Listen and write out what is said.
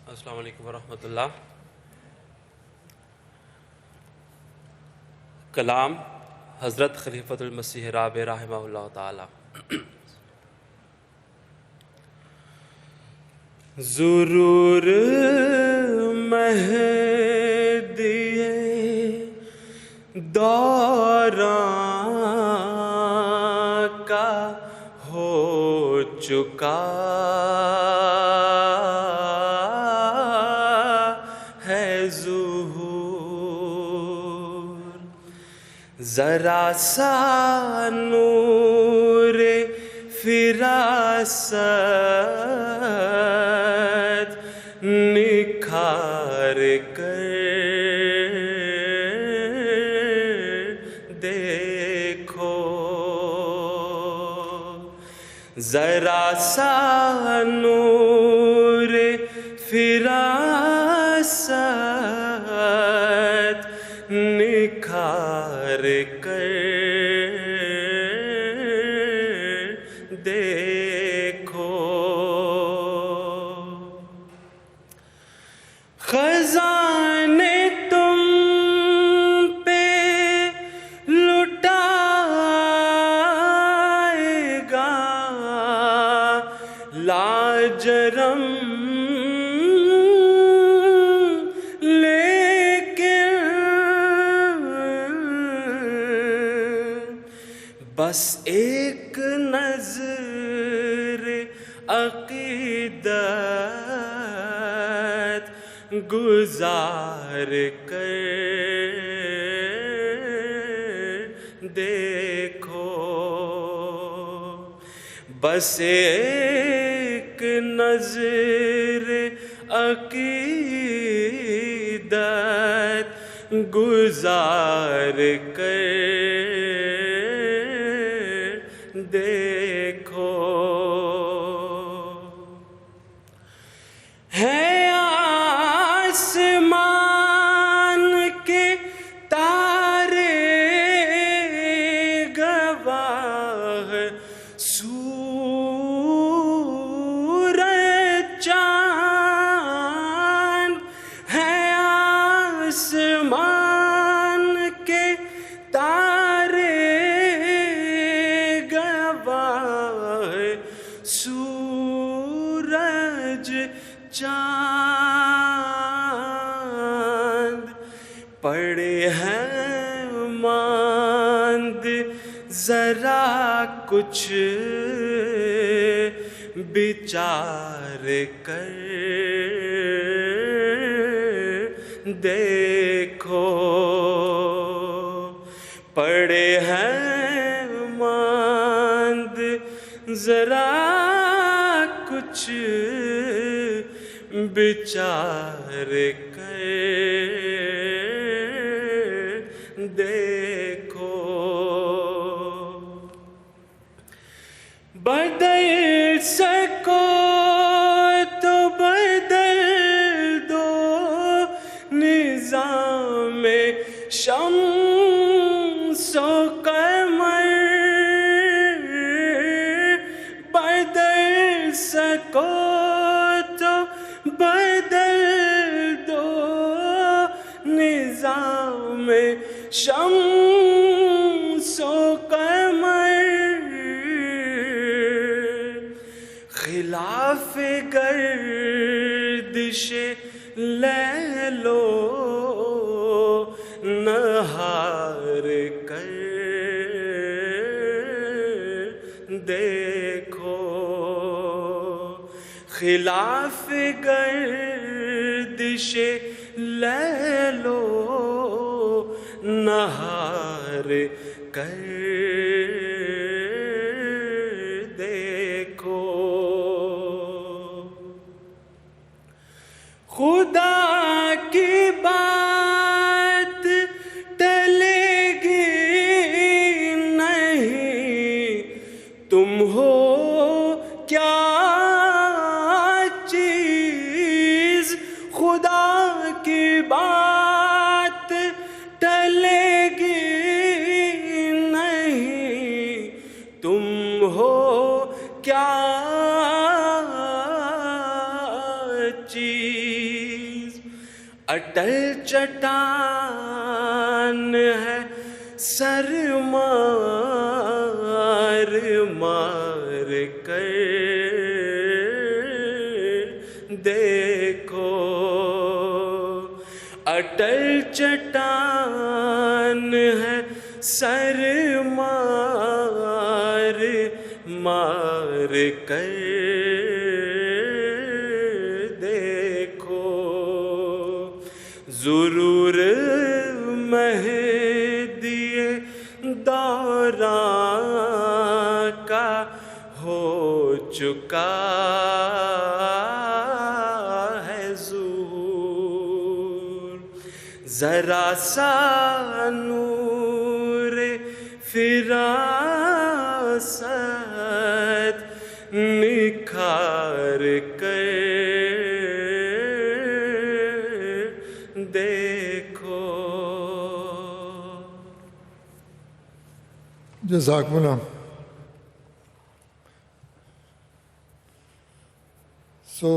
السلام علیکم ورحمۃ اللہ۔ کلام حضرت خلیفۃ المسیح رابع رحمہ اللہ تعالی۔ ضرور مہدی دوران کا ہو چکا ہے ظہور، ذرا سا نور فراست نکھار کر دیکھو، ذرا سا نور فراست نکھار کر دیکھو، خزانے تم پہ لٹائے گا لاجرم، بس ایک نظر عقیدت گزار کر دیکھو، بس ایک نظر عقیدت گزار کر دیکھو، ہے آسمان کے تارے گواہ، سورج چاند، ہے آسمان کے تارے سورج چاند، پڑے ہیں ماند ذرا کچھ بچار کر دیکھو، پڑے ہیں ماند ذرا کچھ بچار کر دیکھو، بدل سکو تو بدل دو نظام شمس و قمر، بدل سکو تو بدل دو نظام شمس و قمر، خلاف گردش لیل و نہار کر دیکھو، خلاف گردش لیل و نہار کر دیکھو، خدا کی بات ٹلے گی نہیں، تم ہو کیا چیز، خدا کی بات ٹلے گی نہیں، تم ہو کیا چیز اٹل چٹان ہے سر مار مار کر دیکھو اٹل چٹان ہے سر مار مار کر دیکھو ضرور مہدی دوران کا ہو چکا ہے ظہور ذرا سا نور فراست نکھار کر دیکھو. جزاکم اللہ. So